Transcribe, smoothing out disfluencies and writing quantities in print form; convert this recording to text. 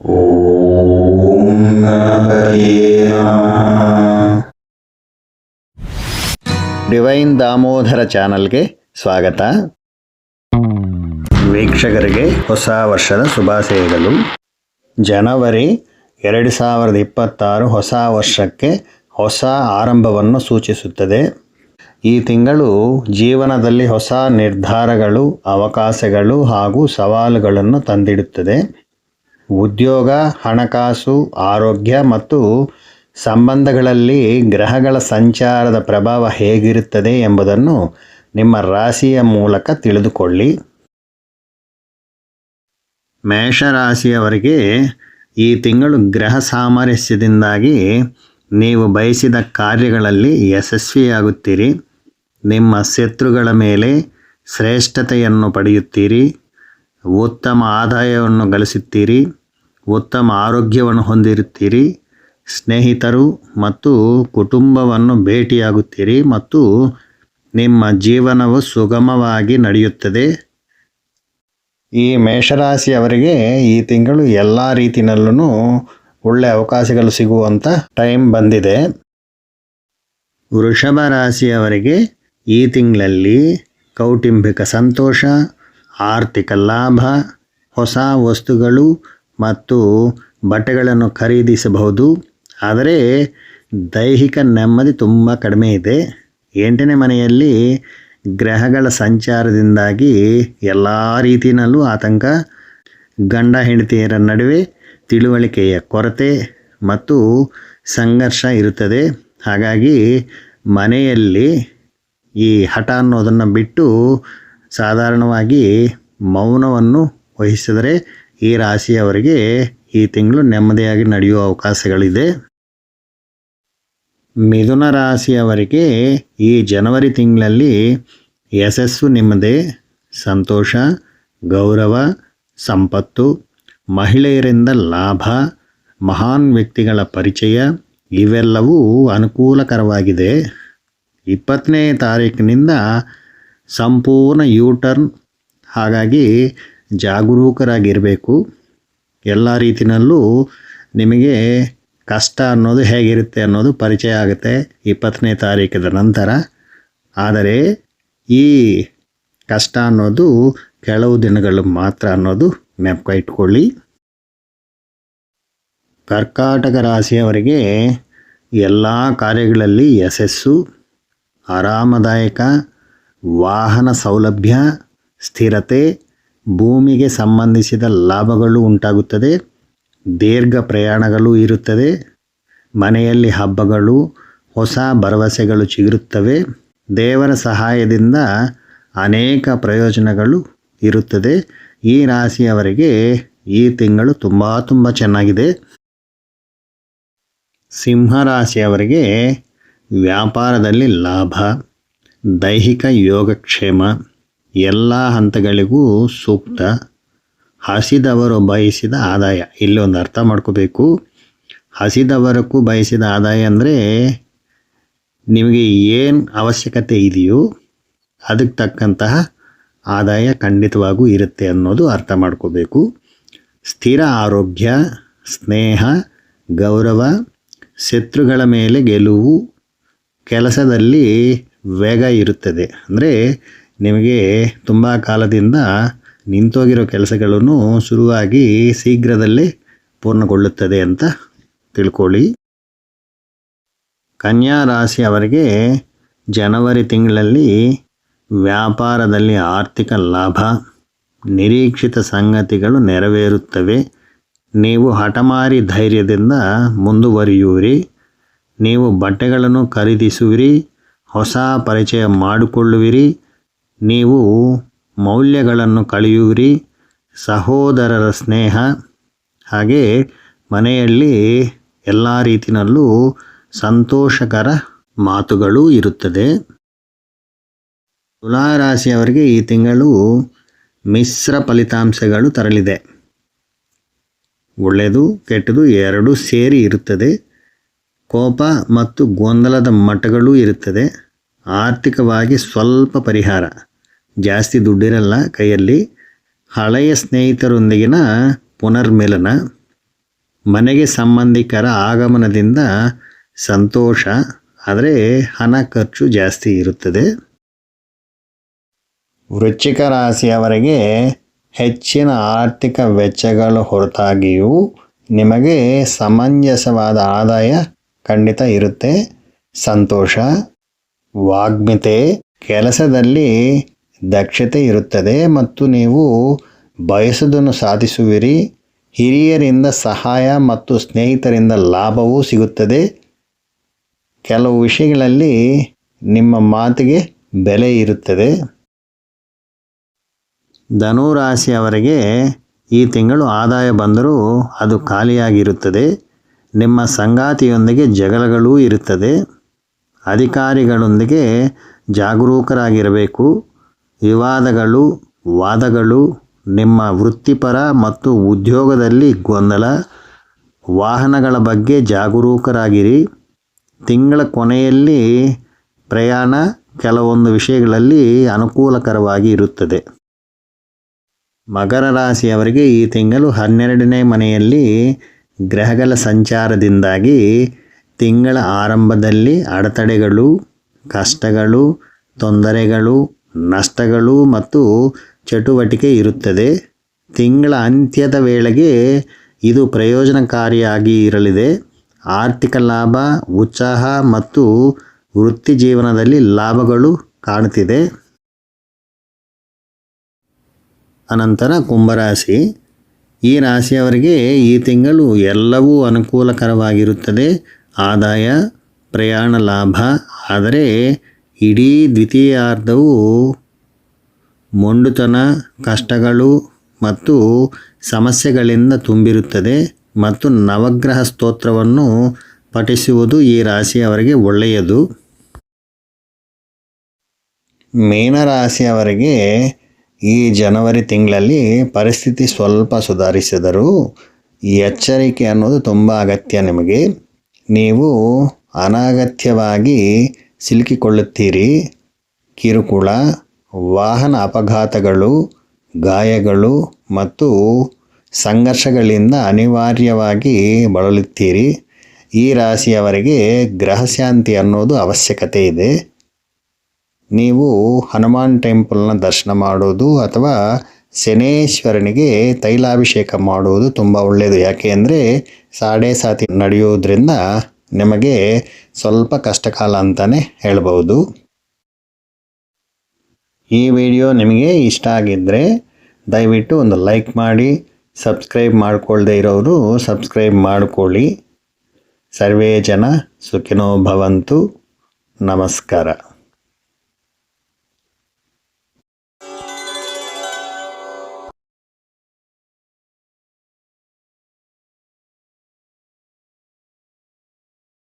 ಓಂ ಗಣಪತಿಯೇ ನಮಃ. ಡಿವೈನ್ ದಾಮೋದರ ಚಾನಲ್ಗೆ ಸ್ವಾಗತ. ವೀಕ್ಷಕರಿಗೆ ಹೊಸ ವರ್ಷದ ಶುಭಾಶಯಗಳು. ಜನವರಿ 2026 ಹೊಸ ವರ್ಷಕ್ಕೆ ಹೊಸ ಆರಂಭವನ್ನು ಸೂಚಿಸುತ್ತದೆ. ಈ ತಿಂಗಳು ಜೀವನದಲ್ಲಿ ಹೊಸ ನಿರ್ಧಾರಗಳು, ಅವಕಾಶಗಳು ಹಾಗೂ ಸವಾಲುಗಳನ್ನು ತಂದಿಡುತ್ತದೆ. ಉದ್ಯೋಗ, ಹಣಕಾಸು, ಆರೋಗ್ಯ ಮತ್ತು ಸಂಬಂಧಗಳಲ್ಲಿ ಗ್ರಹಗಳ ಸಂಚಾರದ ಪ್ರಭಾವ ಹೇಗಿರುತ್ತದೆ ಎಂಬುದನ್ನು ನಿಮ್ಮ ರಾಶಿಯ ಮೂಲಕ ತಿಳಿದುಕೊಳ್ಳಿ. ಮೇಷರಾಶಿಯವರಿಗೆ ಈ ತಿಂಗಳು ಗ್ರಹ ಸಾಮರಸ್ಯದಿಂದಾಗಿ ನೀವು ಬಯಸಿದ ಕಾರ್ಯಗಳಲ್ಲಿ ಯಶಸ್ವಿಯಾಗುತ್ತೀರಿ. ನಿಮ್ಮ ಶತ್ರುಗಳ ಮೇಲೆ ಶ್ರೇಷ್ಠತೆಯನ್ನು ಪಡೆಯುತ್ತೀರಿ. ಉತ್ತಮ ಆದಾಯವನ್ನು ಗಳಿಸುತ್ತೀರಿ. ಉತ್ತಮ ಆರೋಗ್ಯವನ್ನು ಹೊಂದಿರುತ್ತೀರಿ. ಸ್ನೇಹಿತರು ಮತ್ತು ಕುಟುಂಬವನ್ನು ಭೇಟಿಯಾಗುತ್ತೀರಿ ಮತ್ತು ನಿಮ್ಮ ಜೀವನವು ಸುಗಮವಾಗಿ ನಡೆಯುತ್ತದೆ. ಈ ಮೇಷರಾಶಿಯವರಿಗೆ ಈ ತಿಂಗಳು ಎಲ್ಲ ರೀತಿಯಲ್ಲೂ ಒಳ್ಳೆಯ ಅವಕಾಶಗಳು ಸಿಗುವಂಥ ಟೈಮ್ ಬಂದಿದೆ. ವೃಷಭ ರಾಶಿಯವರಿಗೆ ಈ ತಿಂಗಳಲ್ಲಿ ಕೌಟುಂಬಿಕ ಸಂತೋಷ, ಆರ್ಥಿಕ ಲಾಭ, ಹೊಸ ವಸ್ತುಗಳು ಮತ್ತು ಬಟ್ಟೆಗಳನ್ನು ಖರೀದಿಸಬಹುದು. ಆದರೆ ದೈಹಿಕ ನೆಮ್ಮದಿ ತುಂಬ ಕಡಿಮೆ ಇದೆ. 8ನೇ ಮನೆಯಲ್ಲಿ ಗ್ರಹಗಳ ಸಂಚಾರದಿಂದಾಗಿ ಎಲ್ಲ ರೀತಿಯಲ್ಲೂ ಆತಂಕ, ಗಂಡ ಹೆಂಡತಿಯರ ನಡುವೆ ತಿಳುವಳಿಕೆಯ ಕೊರತೆ ಮತ್ತು ಸಂಘರ್ಷ ಇರುತ್ತದೆ. ಹಾಗಾಗಿ ಮನೆಯಲ್ಲಿ ಈ ಹಠ ಅನ್ನೋದನ್ನು ಬಿಟ್ಟು ಸಾಧಾರಣವಾಗಿ ಮೌನವನ್ನು ವಹಿಸಿದರೆ ಈ ರಾಶಿಯವರಿಗೆ ಈ ತಿಂಗಳು ನೆಮ್ಮದಿಯಾಗಿ ನಡೆಯುವ ಅವಕಾಶಗಳಿದೆ. ಮಿಥುನ ರಾಶಿಯವರಿಗೆ ಈ ಜನವರಿ ತಿಂಗಳಲ್ಲಿ ಯಶಸ್ಸು ನಿಮ್ಮದೇ. ಸಂತೋಷ, ಗೌರವ, ಸಂಪತ್ತು, ಮಹಿಳೆಯರಿಂದ ಲಾಭ, ಮಹಾನ್ ವ್ಯಕ್ತಿಗಳ ಪರಿಚಯ ಇವೆಲ್ಲವೂ ಅನುಕೂಲಕರವಾಗಿದೆ. 20ನೇ ತಾರೀಕಿನಿಂದ ಸಂಪೂರ್ಣ ಯೂಟರ್ನ್. ಹಾಗಾಗಿ ಜಾಗರೂಕರಾಗಿರಬೇಕು. ಎಲ್ಲ ರೀತಿಯಲ್ಲೂ ನಿಮಗೆ ಕಷ್ಟ ಅನ್ನೋದು ಹೇಗಿರುತ್ತೆ ಅನ್ನೋದು ಪರಿಚಯ ಆಗುತ್ತೆ 20ನೇ ತಾರೀಕಿನ ನಂತರ. ಆದರೆ ಈ ಕಷ್ಟ ಅನ್ನೋದು ಕೆಲವು ದಿನಗಳು ಮಾತ್ರ ಅನ್ನೋದು ಜ್ಞಾಪಕ ಇಟ್ಕೊಳ್ಳಿ. ಕರ್ಕಾಟಕ ರಾಶಿಯವರಿಗೆ ಎಲ್ಲ ಕಾರ್ಯಗಳಲ್ಲಿ ಯಶಸ್ಸು, ಆರಾಮದಾಯಕ ವಾಹನ ಸೌಲಭ್ಯ, ಸ್ಥಿರತೆ, ಭೂಮಿಗೆ ಸಂಬಂಧಿಸಿದ ಲಾಭಗಳು ಉಂಟಾಗುತ್ತದೆ. ದೀರ್ಘ ಪ್ರಯಾಣಗಳು ಇರುತ್ತದೆ. ಮನೆಯಲ್ಲಿ ಹಬ್ಬಗಳು, ಹೊಸ ಭರವಸೆಗಳು ಚಿಗುರುತ್ತವೆ. ದೇವರ ಸಹಾಯದಿಂದ ಅನೇಕ ಪ್ರಯೋಜನಗಳು ಇರುತ್ತದೆ. ಈ ರಾಶಿಯವರಿಗೆ ಈ ತಿಂಗಳು ತುಂಬ ಚೆನ್ನಾಗಿದೆ. ಸಿಂಹರಾಶಿಯವರಿಗೆ ವ್ಯಾಪಾರದಲ್ಲಿ ಲಾಭ, ದೈಹಿಕ ಯೋಗಕ್ಷೇಮ, ಎಲ್ಲ ಹಂತಗಳಿಗೂ ಸೂಕ್ತ. ಹಸಿದವರು ಬಯಸಿದ ಆದಾಯ. ಇಲ್ಲಿ ಒಂದು ಅರ್ಥ ಮಾಡ್ಕೋಬೇಕು. ಹಸಿದವರಕ್ಕೂ ಬಯಸಿದ ಆದಾಯ ಅಂದರೆ ನಿಮಗೆ ಏನು ಅವಶ್ಯಕತೆ ಇದೆಯೋ ಅದಕ್ಕೆ ತಕ್ಕಂತಹ ಆದಾಯ ಖಂಡಿತವಾಗೂ ಇರುತ್ತೆ ಅನ್ನೋದು ಅರ್ಥ ಮಾಡ್ಕೋಬೇಕು. ಸ್ಥಿರ ಆರೋಗ್ಯ, ಸ್ನೇಹ, ಗೌರವ, ಶತ್ರುಗಳ ಮೇಲೆ ಗೆಲುವು, ಕೆಲಸದಲ್ಲಿ ವೇಗ ಇರುತ್ತದೆ. ಅಂದರೆ ನಿಮಗೆ ತುಂಬ ಕಾಲದಿಂದ ನಿಂತೋಗಿರೋ ಕೆಲಸಗಳನ್ನು ಶುರುವಾಗಿ ಶೀಘ್ರದಲ್ಲೇ ಪೂರ್ಣಗೊಳ್ಳುತ್ತದೆ ಅಂತ ತಿಳ್ಕೊಳ್ಳಿ. ಕನ್ಯಾ ರಾಶಿಯವರಿಗೆ ಜನವರಿ ತಿಂಗಳಲ್ಲಿ ವ್ಯಾಪಾರದಲ್ಲಿ ಆರ್ಥಿಕ ಲಾಭ, ನಿರೀಕ್ಷಿತ ಸಂಗತಿಗಳು ನೆರವೇರುತ್ತವೆ. ನೀವು ಹಠಮಾರಿ ಧೈರ್ಯದಿಂದ ಮುಂದುವರಿಯುವಿರಿ. ನೀವು ಬಟ್ಟೆಗಳನ್ನು ಖರೀದಿಸುವಿರಿ, ಹೊಸ ಪರಿಚಯ ಮಾಡಿಕೊಳ್ಳುವಿರಿ. ನೀವು ಮೌಲ್ಯಗಳನ್ನು ಕಳೆಯುವಿರಿ. ಸಹೋದರರ ಸ್ನೇಹ, ಹಾಗೆ ಮನೆಯಲ್ಲಿ ಎಲ್ಲ ರೀತಿಯಲ್ಲೂ ಸಂತೋಷಕರ ಮಾತುಗಳು ಇರುತ್ತದೆ. ತುಲಾ ರಾಶಿಯವರಿಗೆ ಈ ತಿಂಗಳು ಮಿಶ್ರ ಫಲಿತಾಂಶಗಳು ತರಲಿದೆ. ಒಳ್ಳೆಯದು ಕೆಟ್ಟದು ಎರಡೂ ಸೇರಿ ಇರುತ್ತದೆ. ಕೋಪ ಮತ್ತು ಗೊಂದಲದ ಮಟ್ಟಗಳೂ ಇರುತ್ತದೆ. ಆರ್ಥಿಕವಾಗಿ ಸ್ವಲ್ಪ ಪರಿಹಾರ, ಜಾಸ್ತಿ ದುಡ್ಡಿರಲ್ಲ ಕೈಯಲ್ಲಿ. ಹಳೆಯ ಸ್ನೇಹಿತರೊಂದಿಗಿನ ಪುನರ್ಮಿಲನ, ಮನೆಗೆ ಸಂಬಂಧಿಕರ ಆಗಮನದಿಂದ ಸಂತೋಷ, ಆದರೆ ಹಣ ಖರ್ಚು ಜಾಸ್ತಿ ಇರುತ್ತದೆ. ವೃಶ್ಚಿಕ ರಾಶಿಯವರಿಗೆ ಹೆಚ್ಚಿನ ಆರ್ಥಿಕ ವೆಚ್ಚಗಳ ಹೊರತಾಗಿಯೂ ನಿಮಗೆ ಸಮಂಜಸವಾದ ಆದಾಯ ಖಂಡಿತ ಇರುತ್ತೆ. ಸಂತೋಷ, ವಾಗ್ಮಿತೆ, ಕೆಲಸದಲ್ಲಿ ದಕ್ಷತೆ ಇರುತ್ತದೆ ಮತ್ತು ನೀವು ಬಯಸುವುದನ್ನು ಸಾಧಿಸುವಿರಿ. ಹಿರಿಯರಿಂದ ಸಹಾಯ ಮತ್ತು ಸ್ನೇಹಿತರಿಂದ ಲಾಭವೂ ಸಿಗುತ್ತದೆ. ಕೆಲವು ವಿಷಯಗಳಲ್ಲಿ ನಿಮ್ಮ ಮಾತಿಗೆ ಬೆಲೆ ಇರುತ್ತದೆ. ಧನುರಾಶಿಯವರಿಗೆ ಈ ತಿಂಗಳು ಆದಾಯ ಬಂದರೂ ಅದು ಖಾಲಿಯಾಗಿರುತ್ತದೆ. ನಿಮ್ಮ ಸಂಗಾತಿಯೊಂದಿಗೆ ಜಗಳಗಳೂ ಇರುತ್ತದೆ. ಅಧಿಕಾರಿಗಳೊಂದಿಗೆ ಜಾಗರೂಕರಾಗಿರಬೇಕು. ವಿವಾದಗಳು, ವಾದಗಳು, ನಿಮ್ಮ ವೃತ್ತಿಪರ ಮತ್ತು ಉದ್ಯೋಗದಲ್ಲಿ ಗೊಂದಲ, ವಾಹನಗಳ ಬಗ್ಗೆ ಜಾಗರೂಕರಾಗಿರಿ. ತಿಂಗಳ ಕೊನೆಯಲ್ಲಿ ಪ್ರಯಾಣ ಕೆಲವೊಂದು ವಿಷಯಗಳಲ್ಲಿ ಅನುಕೂಲಕರವಾಗಿ ಇರುತ್ತದೆ. ಮಕರ ರಾಶಿಯವರಿಗೆ ಈ ತಿಂಗಳು 12ನೇ ಮನೆಯಲ್ಲಿ ಗ್ರಹಗಳ ಸಂಚಾರದಿಂದಾಗಿ ತಿಂಗಳ ಆರಂಭದಲ್ಲಿ ಅಡೆತಡೆಗಳು, ಕಷ್ಟಗಳು, ತೊಂದರೆಗಳು, ನಷ್ಟಗಳು ಮತ್ತು ಚಟುವಟಿಕೆ ಇರುತ್ತದೆ. ತಿಂಗಳ ಅಂತ್ಯದ ವೇಳೆಗೆ ಇದು ಪ್ರಯೋಜನಕಾರಿಯಾಗಿ ಇರಲಿದೆ. ಆರ್ಥಿಕ ಲಾಭ, ಉತ್ಸಾಹ ಮತ್ತು ವೃತ್ತಿ ಜೀವನದಲ್ಲಿ ಲಾಭಗಳು ಕಾಣುತ್ತಿದೆ. ಅನಂತರ ಕುಂಭರಾಶಿ. ಈ ರಾಶಿಯವರಿಗೆ ಈ ತಿಂಗಳು ಎಲ್ಲವೂ ಅನುಕೂಲಕರವಾಗಿರುತ್ತದೆ. ಆದಾಯ, ಪ್ರಯಾಣ ಲಾಭ, ಆದರೆ ಇಡೀ ದ್ವಿತೀಯಾರ್ಧವು ಮೊಂಡುತನ, ಕಷ್ಟಗಳು ಮತ್ತು ಸಮಸ್ಯೆಗಳಿಂದ ತುಂಬಿರುತ್ತದೆ ಮತ್ತು ನವಗ್ರಹ ಸ್ತೋತ್ರವನ್ನು ಪಠಿಸುವುದು ಈ ರಾಶಿಯವರಿಗೆ ಒಳ್ಳೆಯದು. ಮೀನರಾಶಿಯವರಿಗೆ ಈ ಜನವರಿ ತಿಂಗಳಲ್ಲಿ ಪರಿಸ್ಥಿತಿ ಸ್ವಲ್ಪ ಸುಧಾರಿಸಿದರೂ ಎಚ್ಚರಿಕೆ ಅನ್ನೋದು ತುಂಬ ಅಗತ್ಯ. ನಿಮಗೆ ನೀವು ಅನಗತ್ಯವಾಗಿ ಸಿಲುಕಿಕೊಳ್ಳುತ್ತೀರಿ. ಕಿರುಕುಳ, ವಾಹನ ಅಪಘಾತಗಳು, ಗಾಯಗಳು ಮತ್ತು ಸಂಘರ್ಷಗಳಿಂದ ಅನಿವಾರ್ಯವಾಗಿ ಬಳಲುತ್ತೀರಿ. ಈ ರಾಶಿಯವರಿಗೆ ಗ್ರಹಶಾಂತಿ ಅನ್ನೋದು ಅವಶ್ಯಕತೆ ಇದೆ. ನೀವು ಹನುಮಾನ್ ಟೆಂಪಲ್ನ ದರ್ಶನ ಮಾಡೋದು ಅಥವಾ ಶನೇಶ್ವರನಿಗೆ ತೈಲಾಭಿಷೇಕ ಮಾಡುವುದು ತುಂಬ ಒಳ್ಳೆಯದು. ಯಾಕೆ ಅಂದರೆ ಸಾಡೆ ಸಾತಿ ನಡೆಯೋದ್ರಿಂದ ನಿಮಗೆ ಸ್ವಲ್ಪ ಕಷ್ಟಕಾಲ ಅಂತಲೇ ಹೇಳ್ಬೋದು. ಈ ವಿಡಿಯೋ ನಿಮಗೆ ಇಷ್ಟ ಆಗಿದ್ದರೆ ದಯವಿಟ್ಟು ಒಂದು ಲೈಕ್ ಮಾಡಿ. ಸಬ್ಸ್ಕ್ರೈಬ್ ಮಾಡಿಕೊಳ್ಳದೆ ಇರೋರು ಸಬ್ಸ್ಕ್ರೈಬ್ ಮಾಡಿಕೊಳ್ಳಿ. ಸರ್ವೇ ಜನ ಸುಖಿನೋ ಭವಂತು. ನಮಸ್ಕಾರ.